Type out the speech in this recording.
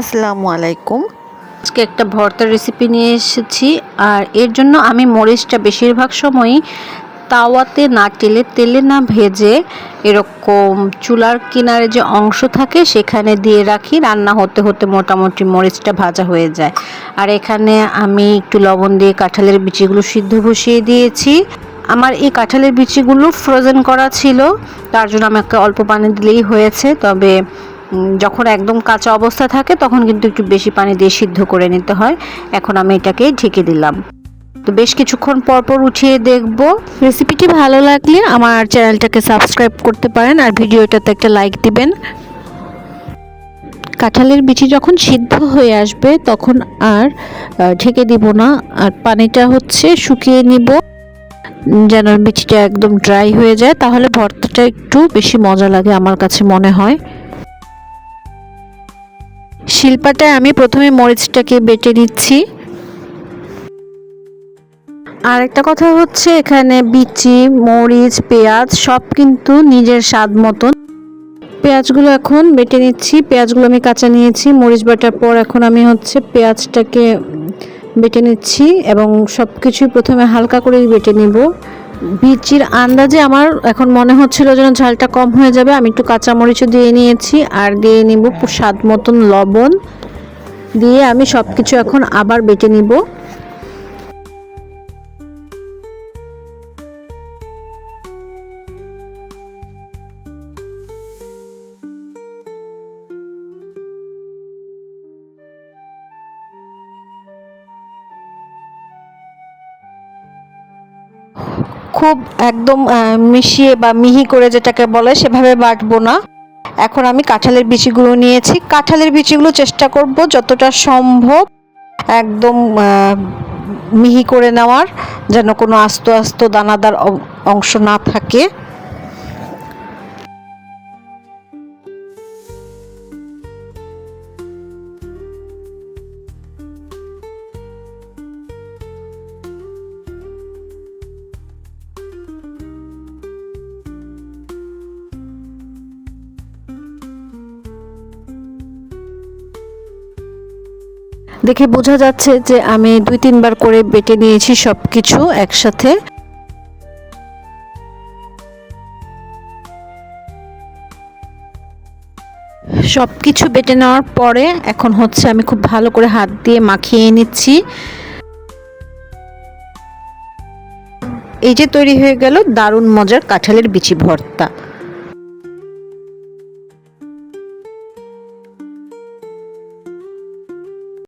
আসসালামু আলাইকুম। আজকে একটা ভর্তার রেসিপি নিয়ে এসেছি। আর এর জন্য আমি মরিচটা বেশিরভাগ সময়ই তাওয়াতে না টেলে তেলে না ভেজে এরকম চুলার কিনারে যে অংশ থাকে সেখানে দিয়ে রাখি। রান্না হতে হতে মোটামুটি মরিচটা ভাজা হয়ে যায়। আর এখানে আমি একটু লবণ দিয়ে কাঁঠালের বিচিগুলো সিদ্ধ বসিয়ে দিয়েছি। আমার এই কাঁঠালের বিচিগুলো ফ্রোজেন করা ছিল, তার জন্য আমাকে অল্প পানি দিলেই হয়েছে। তবে যখন একদম কাঁচা অবস্থা থাকে তখন কিন্তু একটু বেশি পানি দিয়ে সিদ্ধ করে নিতে হয়। এখন আমি এটাকে ঢেকে দিলাম। তো বেশ কিছুক্ষণ পর পর উঠিয়ে দেখব। রেসিপিটি ভালো লাগলে আমার চ্যানেলটাকে সাবস্ক্রাইব করতে পারেন আর ভিডিওটাতে একটা লাইক দিবেন। কাঁঠালের বিচি যখন সিদ্ধ হয়ে আসবে তখন আর ঢেকে দিব না, আর পানিটা শুকিয়ে নিব যেন বিচিটা একদম ড্রাই হয়ে যায়, তাহলে ভর্তাটা একটু বেশি মজা লাগে আমার কাছে মনে হয়। শিলপাটায় আমি প্রথমে মরিচটাকে বেটে নিচ্ছি। আর একটা কথা এখানে বিচি, মরিচ, পেঁয়াজ সব কিন্তু নিজের স্বাদ মতন। পেঁয়াজগুলো এখন বেটে নিচ্ছি। পেঁয়াজগুলো আমি কাঁচা নিয়েছি। মরিচ বাটার পর এখন আমি পেঁয়াজটাকে বেটে নিচ্ছি এবং সব কিছুই প্রথমে হালকা করেই বেটে নিব। বিচির আন্দাজে আমার এখন মনে হচ্ছিল যেন ঝালটা কম হয়ে যাবে, আমি একটু কাঁচামরিচও দিয়ে নিয়েছি আর দিয়ে নিব স্বাদ মতন লবণ। দিয়ে আমি সব কিছু এখন আবার বেটে নিব। খুব একদম মিশিয়ে বা মিহি করে যেটাকে বলে সেভাবে বাটবো না। এখন আমি কাঁঠালের বিচিগুলো নিয়েছি। কাঁঠালের বিচিগুলো চেষ্টা করব যতটা সম্ভব একদম মিহি করে নেওয়ার, যেন কোনো আস্ত আস্ত দানাদার অংশ না থাকে। দেখে বোঝা যাচ্ছে যে আমি 2-3 বার করে বেটে নিয়েছি সব কিছু একসাথে। সব কিছু বেটে নেওয়ার পরে এখন আমি খুব ভালো করে হাত দিয়ে মাখিয়ে নিচ্ছি। এই যে তৈরি হয়ে গেল দারুণ মজার কাঁঠালের বিচি ভর্তা।